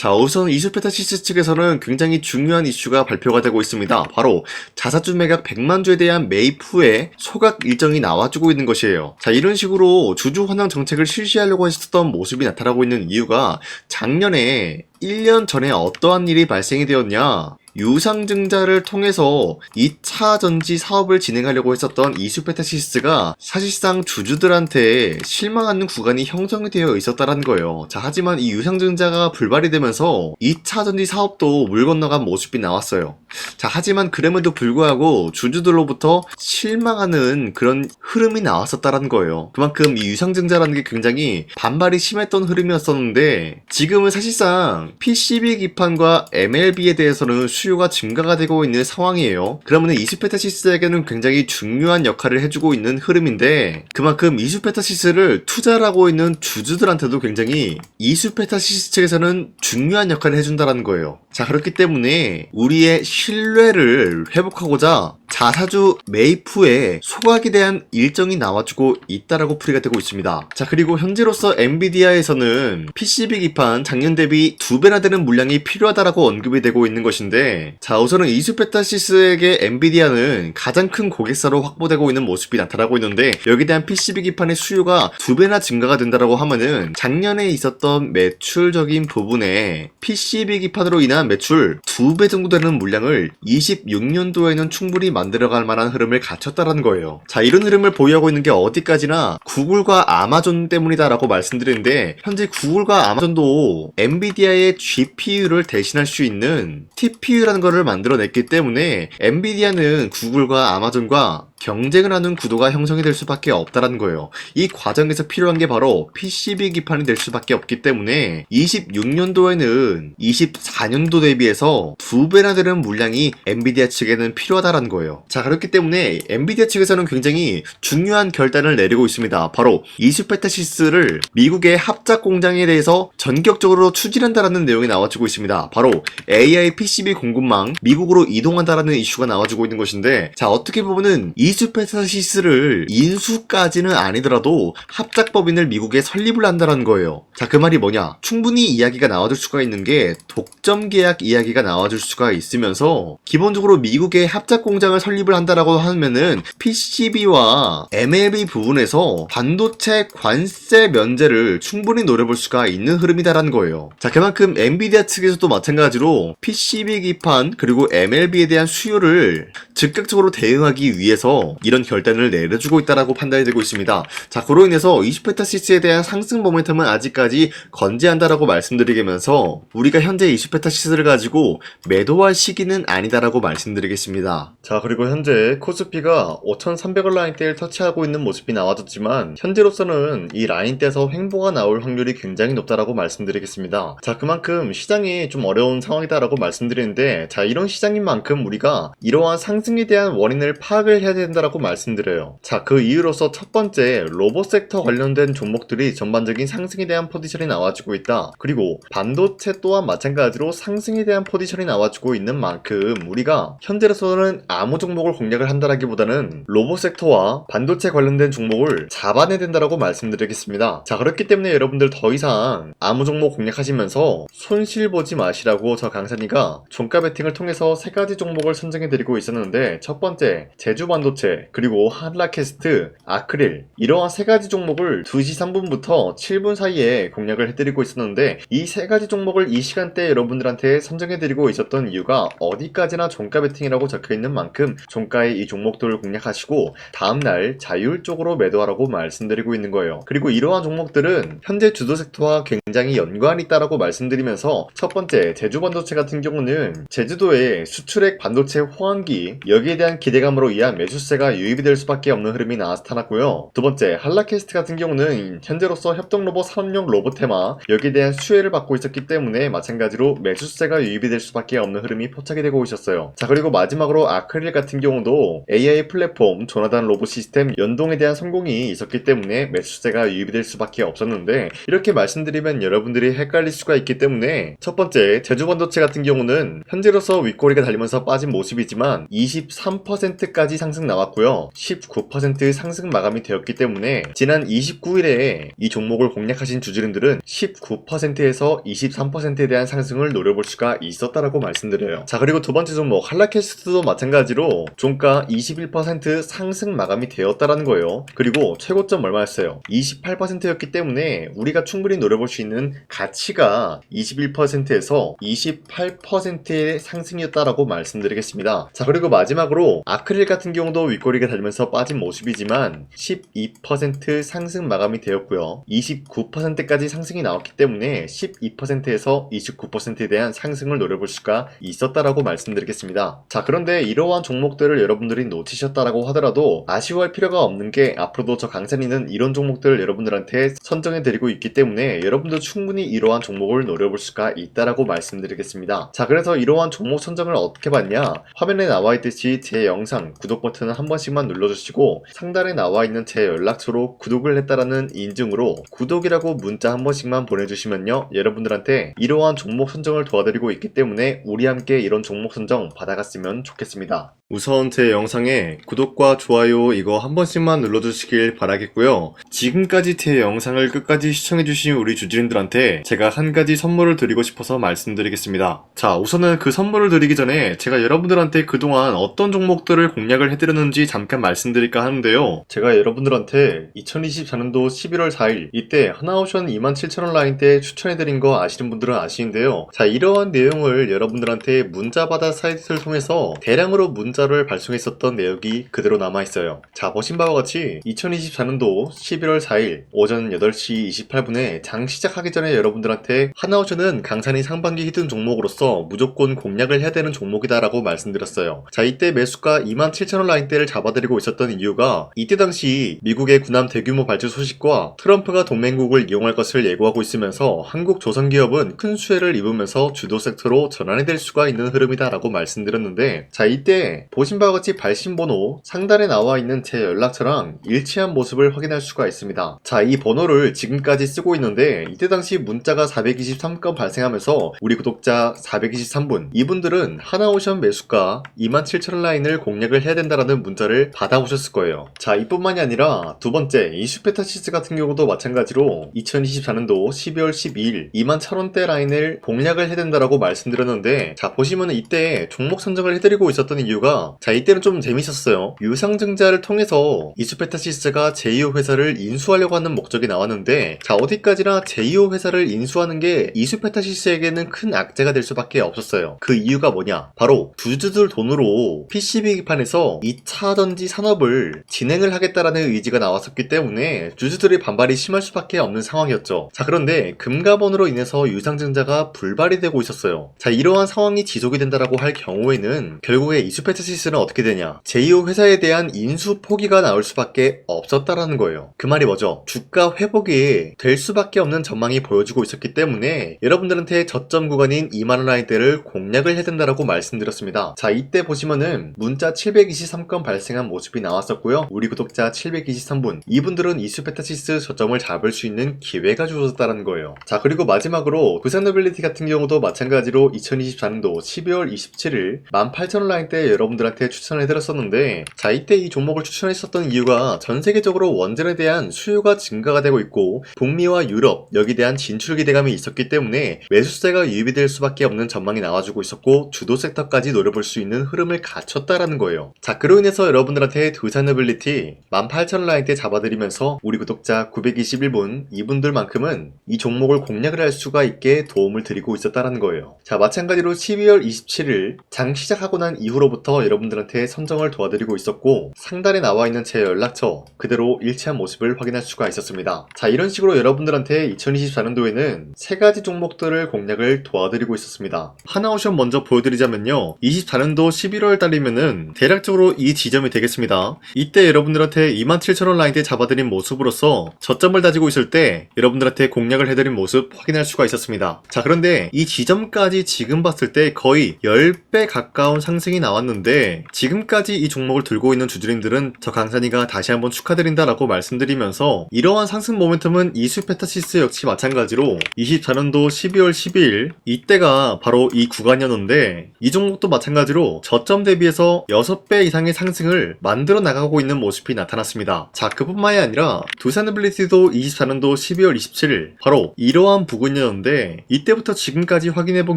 자, 우선 이수페타시스 측에서는 굉장히 중요한 이슈가 발표가 되고 있습니다. 바로 자사주 매각 100만 주에 대한 매입 후에 소각 일정이 나와주고 있는 것이에요. 자, 이런 식으로 주주 환원 정책을 실시하려고 했었던 모습이 나타나고 있는 이유가 작년에 1년 전에 어떠한 일이 발생이 되었냐? 유상증자를 통해서 2차 전지 사업을 진행하려고 했었던 이수페타시스가 사실상 주주들한테 실망하는 구간이 형성이 되어 있었다는 거예요. 자, 하지만 이 유상증자가 불발이 되면서 2차 전지 사업도 물 건너간 모습이 나왔어요. 자, 하지만 그럼에도 불구하고 주주들로부터 실망하는 그런 흐름이 나왔었다는 거예요. 그만큼 이 유상증자라는 게 굉장히 반발이 심했던 흐름이었었는데 지금은 사실상 PCB 기판과 MLB에 대해서는 수요가 증가가 되고 있는 상황이에요. 그러면 이수페타시스에게는 굉장히 중요한 역할을 해주고 있는 흐름인데 그만큼 이수페타시스를 투자를 하고 있는 주주들한테도 굉장히 이수페타시스 측에서는 중요한 역할을 해준다는 거예요. 자, 그렇기 때문에 우리의 신뢰를 회복하고자 자사주 매입 후에 소각에 대한 일정이 나와주고 있다라고 풀이가 되고 있습니다. 자, 그리고 현재로서 엔비디아에서는 PCB 기판 작년 대비 2배나 되는 물량이 필요하다라고 언급이 되고 있는 것인데 자, 우선은 이수페타시스에게 엔비디아는 가장 큰 고객사로 확보되고 있는 모습이 나타나고 있는데 여기에 대한 PCB 기판의 수요가 2배나 증가가 된다라고 하면은 작년에 있었던 매출적인 부분에 PCB 기판으로 인한 매출 2배 정도 되는 물량을 26년도에는 충분히 만들어갈 만한 흐름을 갖췄다라는 거예요. 자, 이런 흐름을 보유하고 있는 게 어디까지나 구글과 아마존 때문이다라고 말씀드리는데 현재 구글과 아마존도 엔비디아의 GPU를 대신할 수 있는 TPU라는 것을 만들어냈기 때문에 엔비디아는 구글과 아마존과 경쟁을 하는 구도가 형성이 될 수밖에 없다는 거예요. 이 과정에서 필요한 게 바로 PCB 기판이 될 수밖에 없기 때문에 26년도에는 24년도 대비해서 2배나 되는 물량이 엔비디아 측에는 필요하다는 거예요. 자, 그렇기 때문에 엔비디아 측에서는 굉장히 중요한 결단을 내리고 있습니다. 바로 이수페타시스를 미국의 합작 공장에 대해서 전격적으로 추진한다라는 내용이 나와주고 있습니다. 바로 AI PCB 공급망 미국으로 이동한다라는 이슈가 나와주고 있는 것인데 자, 어떻게 보면은 이수페타시스를 인수까지는 아니더라도 합작법인을 미국에 설립을 한다는 거예요. 자, 그 말이 뭐냐? 충분히 이야기가 나와줄 수가 있는 게 독점 계약 이야기가 나와줄 수가 있으면서 기본적으로 미국의 합작 공장을 설립을 한다라고 하면은 PCB와 MLB 부분에서 반도체 관세 면제를 충분히 노려볼 수가 있는 흐름이다라는 거예요. 자, 그만큼 엔비디아 측에서도 마찬가지로 PCB 기판 그리고 MLB에 대한 수요를 즉각적으로 대응하기 위해서 이런 결단을 내려주고 있다라고 판단이 되고 있습니다. 자, 그로 인해서 이수페타시스에 대한 상승 모멘텀은 아직까지 건재한다라고 말씀드리면서 우리가 현재 이수페타시스를 가지고 매도할 시기는 아니다라고 말씀드리겠습니다. 자, 그리고 현재 코스피가 5,300원 라인대를 터치하고 있는 모습이 나와줬지만 현재로서는 이 라인대에서 횡보가 나올 확률이 굉장히 높다라고 말씀드리겠습니다. 자, 그만큼 시장이 좀 어려운 상황이다라고 말씀드리는데 자, 이런 시장인 만큼 우리가 이러한 상승에 대한 원인을 파악을 해야 된다라고 말씀드려요. 자, 그 이유로서 첫 번째 로봇 섹터 관련된 종목들이 전반적인 상승에 대한 포지션이 나와주고 있다. 그리고 반도체 또한 마찬가지로 상승에 대한 포지션이 나와주고 있는 만큼 우리가 현재로서는 아무 종목을 공략을 한다라기보다는 로봇 섹터와 반도체 관련된 종목을 잡아내야 된다라고 말씀드리겠습니다. 자, 그렇기 때문에 여러분들 더 이상 아무 종목 공략하시면서 손실 보지 마시라고 저 강산이가 종가 베팅을 통해서 3가지 종목을 선정해드리고 있었는데 첫 번째 제주 반도체 그리고 한라캐스트, 아크릴 이러한 3가지 종목을 2시 3분부터 7분 사이에 공략을 해드리고 있었는데 이 3가지 종목을 이 시간대에 여러분들한테 선정해드리고 있었던 이유가 어디까지나 종가 베팅이라고 적혀있는 만큼 종가의 이 종목들을 공략하시고 다음날 자율적으로 매도하라고 말씀드리고 있는 거예요. 그리고 이러한 종목들은 현재 주도 섹터와 굉장히 연관이 있다라고 말씀드리면서 첫 번째 제주 반도체 같은 경우는 제주도의 수출액 반도체 호황기 여기에 대한 기대감으로 의한 매수세가 유입이 될 수밖에 없는 흐름이 나타났고요. 두 번째 한라캐스트 같은 경우는 현재로서 협동로봇 산업용 로봇 테마 여기에 대한 수혜를 받고 있었기 때문에 마찬가지로 매수세가 유입이 될 수밖에 없는 흐름이 포착이 되고 있었어요. 자, 그리고 마지막으로 아크릴 같은 경우도 AI 플랫폼 조나단 로봇 시스템 연동에 대한 성공이 있었기 때문에 매수세가 유입이 될 수밖에 없었는데 이렇게 말씀드리면 여러분들이 헷갈릴 수가 있기 때문에 첫 번째 제주 반도체 같은 경우는 현재로서 윗꼬리가 달리면서 빠진 모습이지만 23%까지 상승 나왔고요. 19% 상승 마감이 되었기 때문에 지난 29일에 이 종목을 공략하신 주주님들은 19%에서 23%에 대한 상승을 노려볼 수가 있었다라고 말씀드려요. 자, 그리고 두 번째 종목 한라캐스트도 마찬가지로 종가 21% 상승 마감이 되었다라는 거예요. 그리고 최고점 얼마였어요? 28%였기 때문에 우리가 충분히 노려볼 수 있는 가치가 21%에서 28%의 상승이었다라고 말씀드리겠습니다. 자, 그리고 마지막으로 아크릴 같은 경우도 윗꼬리가 달리면서 빠진 모습이지만 12% 상승 마감이 되었고요. 29%까지 상승이 나왔기 때문에 12%에서 29%에 대한 상승을 노려볼 수가 있었다라고 말씀드리겠습니다. 자, 그런데 이러한 종목들을 여러분들이 놓치셨다라고 하더라도 아쉬워할 필요가 없는 게 앞으로도 저 강산이는 이런 종목들을 여러분들한테 선정해드리고 있기 때문에 여러분도 충분히 이러한 종목을 노려볼 수가 있다라고 말씀드리겠습니다. 자, 그래서 이러한 종목 선정을 어떻게 받냐? 화면에 나와 있듯이 제 영상 구독 버튼을 한 번씩만 눌러주시고 상단에 나와 있는 제 연락처로 구독을 했다라는 인증으로 구독이라고 문자 한 번씩만 보내주시면요, 여러분들한테 이러한 종목 선정을 도와드리고 있기 때문에 우리 함께 이런 종목 선정 받아갔으면 좋겠습니다. 우선 제 영상에 구독과 좋아요 이거 한 번씩만 눌러주시길 바라겠고요. 지금까지 제 영상을 끝까지 시청해주신 우리 주주님들한테 제가 한 가지 선물을 드리고 싶어서 말씀드리겠습니다. 자, 우선은 그 선물을 드리기 전에 제가 여러분들한테 그동안 어떤 종목들을 공략을 해드렸는지 잠깐 말씀드릴까 하는데요. 제가 여러분들한테 2024년도 11월 4일 이때 하나오션 27,000원 라인 때 추천해드린 거 아시는 분들은 아시는데요. 자, 이러한 내용을 여러분들한테 문자받아 사이트를 통해서 대량으로 문자를 발송했었던 내역이 그대로 남아있어요. 자, 보신 바와 같이 2024년도 11월 4일 오전 8시 28분에 장 시작하기 전에 여러분들한테 하나오션은 강산이 상반기 히든 종목으로서 무조건 공략을 해야 되는 종목이다 라고 말씀드렸어요. 자, 이때 매수가 27,000원 라인대를 잡아드리고 있었던 이유가 이때 당시 미국의 군함 대규모 발주 소식과 트럼프가 동맹국을 이용할 것을 예고하고 있으면서 한국 조선기업은 큰 수혜를 입으면서 주도 섹터로 전환이 될 수가 있는 흐름이다 라고 말씀드렸는데, 자, 이때 보신 바와 같이 발신번호 상단에 나와 있는 제 연락처랑 일치한 모습을 확인할 수가 있습니다. 자, 이 번호를 지금까지 쓰고 있는데 이때 당시 문자가 423건 발생하면서 우리 구독자 423분, 이분들은 하나오션 매수가 27,000원 라인을 공략을 해야 된다라는 문자를 받아오셨을 거예요. 자, 이뿐만이 아니라 두 번째 이슈페타시스 같은 경우도 마찬가지로 2024년도 12월 12일 21,000원대 라인을 공략을 해야 된다라고 말씀드렸는데, 자, 보시면은 이때 종목 선정을 해드리고 있었던 이유가, 자, 이때는 좀 재밌었어요. 유상증자를 통해서 이슈페타시스가 제2호 회사를 인수하려고 하는 목적이 나왔는데, 자, 어디까지나 제2호 회사를 인수하는 게 이슈페타시스에게는 큰 악재가 될 수밖에 없었어요. 그 이유가 뭐냐? 바로 주주들 돈으로 PCB 기판에서 2차 전지 산업을 진행을 하겠다라는 의지가 나왔었기 때문에 주주들의 반발이 심할 수밖에 없는 상황이었죠. 자, 그런데 금가번으로 인해서 유상증자가 불발이 되고 있었어요. 자, 이러한 상황이 지속이 된다라고 할 경우에는 결국에 이슈페타시스는 어떻게 되냐? 제2호 회사에 대한 인수 포기가 나올 수밖에 없었다라는 거예요. 그 말이 뭐죠? 주가 회복이 될 수밖에 없는 전망이 보여지고 있었기 때문에 여러분들한테 저점 구간인 2만원 라인대를 공략을 해야 된다라고 말씀드렸습니다. 자, 이때 보시면은 문자 723건 발생한 모습이 나왔었고요. 우리 구독자 723분, 이분들은 이슈페타시스 저점을 잡을 수 있는 기회가 주어졌다는 거예요. 자, 그리고 마지막으로 부산노빌리티 같은 경우도 마찬가지로 2024년도 12월 27일 18,000원 라인대 여러분들한테 추천해드렸었는데, 자, 이때 이 종목을 추천했었던 이유가 전 세계적으로 원전에 대한 수요가 증가가 되고 있고 북미와 유럽 여기에 대한 진출 기대감이 있었기 때문에 매수세가 유입이 될 수밖에 없는 전망이 나와주고 있었고 주도 섹터까지 노려볼 수 있는 흐름을 갖췄다라는 거예요. 자, 그로 인해서 여러분들한테 두산노빌리티 18,000원 라인대 잡아드리면서 우리 구독자 921분, 이분들만큼은 이 종목을 공략을 할 수가 있게 도움을 드리고 있었다라는 거예요. 자, 마찬가지로 12월 27일 장 시작하고 난 이후로부터 여러분들한테 선정을 도와드리고 있었고 상단에 나와 있는 제 연락처 그대로 일치한 모습을 확인할 수가 있었습니다. 자, 이런 식으로 여러분들한테 2024년도에는 세 가지 종목들을 공략을 도와드리고 있었습니다. 하나오션 먼저 보여드리자면요, 24년도 11월 달이면은 대략적으로 이 지점이 되겠습니다. 이때 여러분들한테 27,000원 라인대 잡아드린 모습으로서 저점을 다지고 있을 때 여러분들한테 공략을 해드린 모습 확인할 수가 있었습니다. 자, 그런데 이 지점까지 지금 봤을 때 거의 10배 가까운 상승이 나왔는데, 지금까지 이 종목을 들고 있는 주주님들은 저 강산이가 다시 한번 축하드린다라고 말씀드리면서, 이러한 상승 모멘텀은 이슈페타시스 역시 마찬가지로 24년도 12월 12일 이때가 바로 이 구간이었는데, 이 종목도 마찬가지로 저점 대비해서 6배 이상의 상승 상승을 만들어 나가고 있는 모습이 나타났습니다. 자, 그뿐만이 아니라 두산빌리티도 24년도 12월 27일 바로 이러한 부근이었는데 이때부터 지금까지 확인해본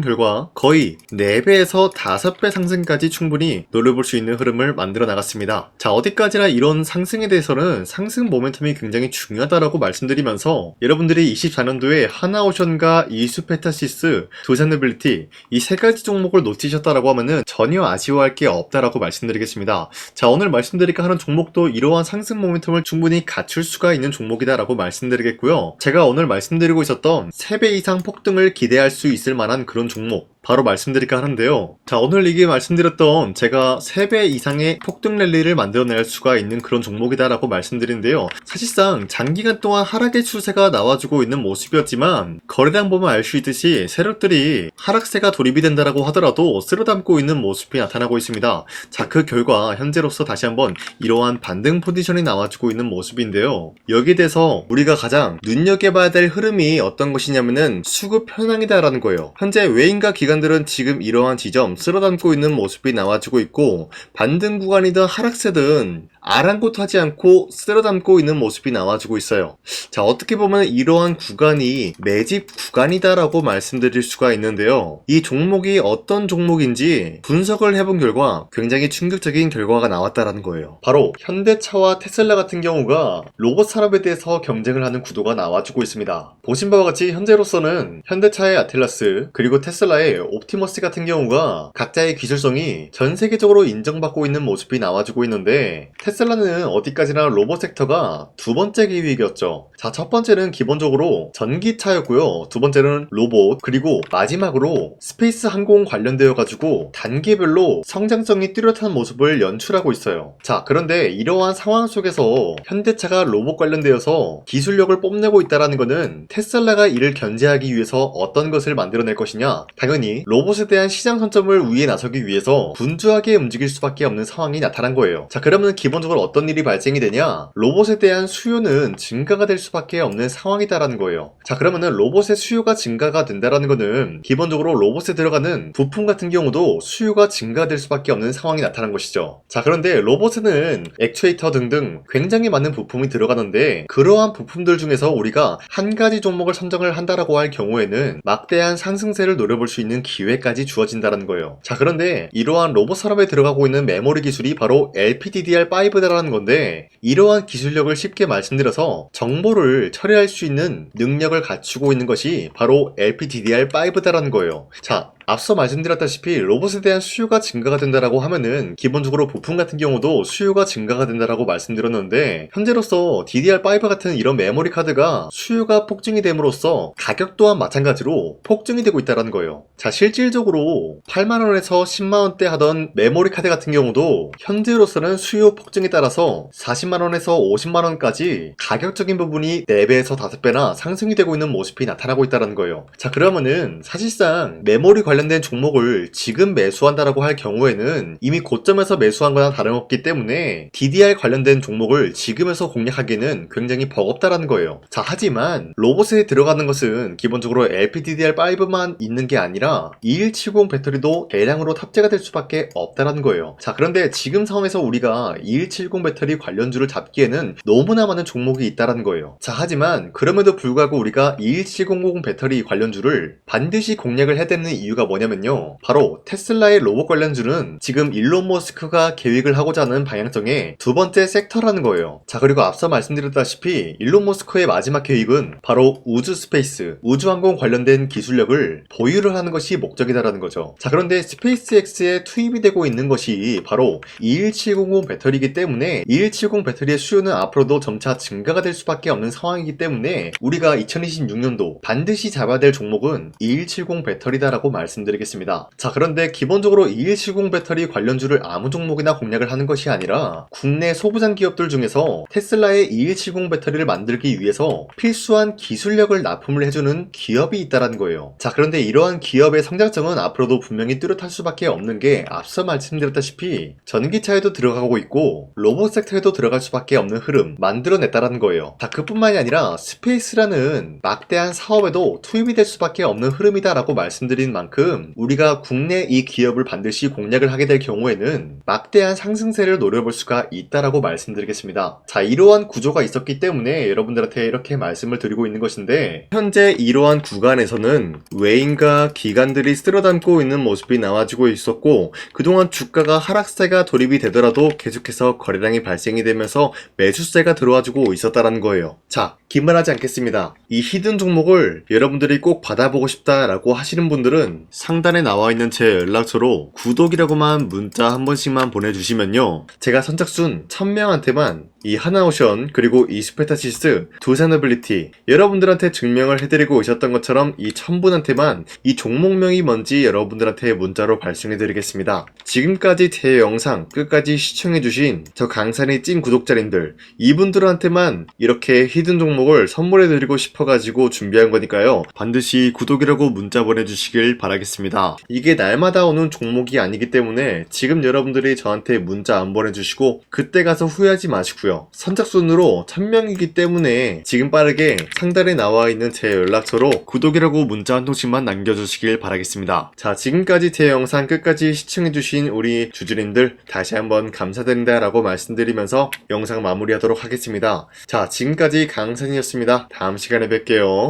결과 거의 4배에서 5배 상승까지 충분히 노려볼 수 있는 흐름을 만들어 나갔습니다. 자, 어디까지나 이런 상승에 대해서는 상승 모멘텀이 굉장히 중요하다라고 말씀드리면서 여러분들이 24년도에 하나오션과 이수페타시스, 두산빌리티 이 3가지 종목을 놓치셨다라고 하면은 전혀 아쉬워할 게 없다라고 말씀드리겠습니다. 자, 오늘 말씀드릴까 하는 종목도 이러한 상승 모멘텀을 충분히 갖출 수가 있는 종목이다라고 말씀드리겠고요. 제가 오늘 말씀드리고 있었던 3배 이상 폭등을 기대할 수 있을 만한 그런 종목 바로 말씀드릴까 하는데요. 자, 오늘 이게 말씀드렸던 제가 3배 이상의 폭등 랠리를 만들어낼 수가 있는 그런 종목이다라고 말씀드리는데요. 사실상 장기간 동안 하락의 추세가 나와주고 있는 모습이었지만 거래량 보면 알 수 있듯이 세력들이 하락세가 돌입이 된다라고 하더라도 쓸어담고 있는 모습이 나타나고 있습니다. 자, 그 결과 현재로서 다시 한번 이러한 반등 포지션이 나와주고 있는 모습인데요. 여기에 대해서 우리가 가장 눈여겨봐야 될 흐름이 어떤 것이냐면은 수급 현황이다라는 거예요. 현재 외인과 기관들은 지금 이러한 지점 쓸어담고 있는 모습이 나와주고 있고 반등 구간이든 하락세든 아랑곳하지 않고 쓸어담고 있는 모습이 나와주고 있어요. 자, 어떻게 보면 이러한 구간이 매집 구간이다라고 말씀드릴 수가 있는데요. 이 종목이 어떤 종목인지 분석을 해본 결과 굉장히 충격적인 결과가 나왔다라는 거예요. 바로 현대차와 테슬라 같은 경우가 로봇 산업에 대해서 경쟁을 하는 구도가 나와주고 있습니다. 보신 바와 같이 현재로서는 현대차의 아틀라스 그리고 테슬라의 옵티머스 같은 경우가 각자의 기술성이 전 세계적으로 인정받고 있는 모습이 나와주고 있는데 테슬라는 어디까지나 로봇 섹터가 두 번째 기획이었죠. 자, 첫 번째는 기본적으로 전기차였고요. 두 번째는 로봇, 그리고 마지막으로 스페이스 항공 관련되어 가지고 단계별로 성장성이 뚜렷한 모습을 연출하고 있어요. 자, 그런데 이러한 상황 속에서 현대차가 로봇 관련되어서 기술력을 뽐내고 있다는 것은 테슬라가 이를 견제하기 위해서 어떤 것을 만들어낼 것이냐? 당연히 로봇에 대한 시장 선점을 위해 나서기 위해서 분주하게 움직일 수밖에 없는 상황이 나타난 거예요. 자, 그러면 기본적으로 어떤 일이 발생이 되냐? 로봇에 대한 수요는 증가가 될 수밖에 없는 상황이다라는 거예요. 자, 그러면은 로봇의 수요가 증가가 된다라는 거는 기본적으로 로봇에 들어가는 부품 같은 경우도 수요가 증가될 수밖에 없는 상황이 나타난 것이죠. 자, 그런데 로봇에는 액추에이터 등등 굉장히 많은 부품이 들어가는데 그러한 부품들 중에서 우리가 한 가지 종목을 선정을 한다라고 할 경우에는 막대한 상승세를 노려볼 수 있는 기회까지 주어진다는 거예요. 자, 그런데 이러한 로봇 산업에 들어가고 있는 메모리 기술이 바로 LPDDR5다라는 건데 이러한 기술력을 쉽게 말씀드려서 정보를 처리할 수 있는 능력을 갖추고 있는 것이 바로 LPDDR5다라는 거예요. 자, 앞서 말씀드렸다시피 로봇에 대한 수요가 증가가 된다라고 하면은 기본적으로 부품 같은 경우도 수요가 증가가 된다라고 말씀드렸는데 현재로서 DDR5 같은 이런 메모리 카드가 수요가 폭증이 됨으로써 가격 또한 마찬가지로 폭증이 되고 있다는 거예요. 자, 실질적으로 8만원에서 10만원대 하던 메모리 카드 같은 경우도 현재로서는 수요 폭증에 따라서 40만원에서 50만원까지 가격적인 부분이 4배에서 5배나 상승이 되고 있는 모습이 나타나고 있다는 거예요. 자, 그러면은 사실상 메모리 관련된 종목을 지금 매수한다라고 할 경우에는 이미 고점에서 매수한 거나 다름없기 때문에 DDR 관련된 종목을 지금에서 공략하기는 굉장히 버겁다라는 거예요. 자, 하지만 로봇에 들어가는 것은 기본적으로 LPDDR5만 있는 게 아니라 2170 배터리도 대량으로 탑재가 될 수밖에 없다라는 거예요. 자, 그런데 지금 상황에서 우리가 2170 배터리 관련주를 잡기에는 너무나 많은 종목이 있다라는 거예요. 자, 하지만 그럼에도 불구하고 우리가 2170 배터리 관련주를 반드시 공략을 해야 되는 이유가 뭐냐면요, 바로 테슬라의 로봇 관련주는 지금 일론 머스크가 계획을 하고자 하는 방향성의 두 번째 섹터라는 거예요. 자, 그리고 앞서 말씀드렸다시피 일론 머스크의 마지막 계획은 바로 우주 스페이스, 우주항공 관련된 기술력을 보유를 하는 것이 목적이다라는 거죠. 자, 그런데 스페이스X에 투입이 되고 있는 것이 바로 21700 배터리이기 때문에 2170 배터리의 수요는 앞으로도 점차 증가가 될 수밖에 없는 상황이기 때문에 우리가 2026년도 반드시 잡아야 될 종목은 2170 배터리다라고 말씀드리겠습니다. 자, 그런데 기본적으로 2170 배터리 관련주를 아무 종목이나 공략을 하는 것이 아니라 국내 소부장 기업들 중에서 테슬라의 2170 배터리를 만들기 위해서 필수한 기술력을 납품을 해주는 기업이 있다는 거예요. 자, 그런데 이러한 기업의 성장성은 앞으로도 분명히 뚜렷할 수밖에 없는 게 앞서 말씀드렸다시피 전기차에도 들어가고 있고 로봇 섹터에도 들어갈 수밖에 없는 흐름 만들어냈다는 거예요. 자, 그뿐만이 아니라 스페이스라는 막대한 사업에도 투입이 될 수밖에 없는 흐름이다라고 말씀드린 만큼 만큼 우리가 국내 이 기업을 반드시 공략을 하게 될 경우에는 막대한 상승세를 노려볼 수가 있다라고 말씀드리겠습니다. 자, 이러한 구조가 있었기 때문에 여러분들한테 이렇게 말씀을 드리고 있는 것인데, 현재 이러한 구간에서는 외인과 기관들이 쓸어담고 있는 모습이 나와지고 있었고, 그동안 주가가 하락세가 돌입이 되더라도 계속해서 거래량이 발생이 되면서 매수세가 들어와주고 있었다라는 거예요. 자, 긴말하지 않겠습니다. 이 히든 종목을 여러분들이 꼭 받아보고 싶다라고 하시는 분들은 상단에 나와 있는 제 연락처로 구독이라고만 문자 한 번씩만 보내주시면요, 제가 선착순 1000명한테만 이 하나오션 그리고 이 스페타시스 두산어빌리티 여러분들한테 증명을 해드리고 있었던 것처럼 이 1000분한테만 이 종목명이 뭔지 여러분들한테 문자로 발송해드리겠습니다. 지금까지 제 영상 끝까지 시청해주신 저 강산의 찐 구독자님들, 이분들한테만 이렇게 히든 종목을 선물해드리고 싶어가지고 준비한 거니까요, 반드시 구독이라고 문자 보내주시길 바라겠습니다. 이게 날마다 오는 종목이 아니기 때문에 지금 여러분들이 저한테 문자 안 보내주시고 그때 가서 후회하지 마시고요, 선착순으로 1000명이기 때문에 지금 빠르게 상단에 나와 있는 제 연락처로 구독이라고 문자 한 통씩만 남겨주시길 바라겠습니다. 자, 지금까지 제 영상 끝까지 시청해주신 우리 주주님들 다시 한번 감사드린다 라고 말씀드리면서 영상 마무리하도록 하겠습니다. 자, 지금까지 강산이었습니다. 다음 시간에 뵐게요.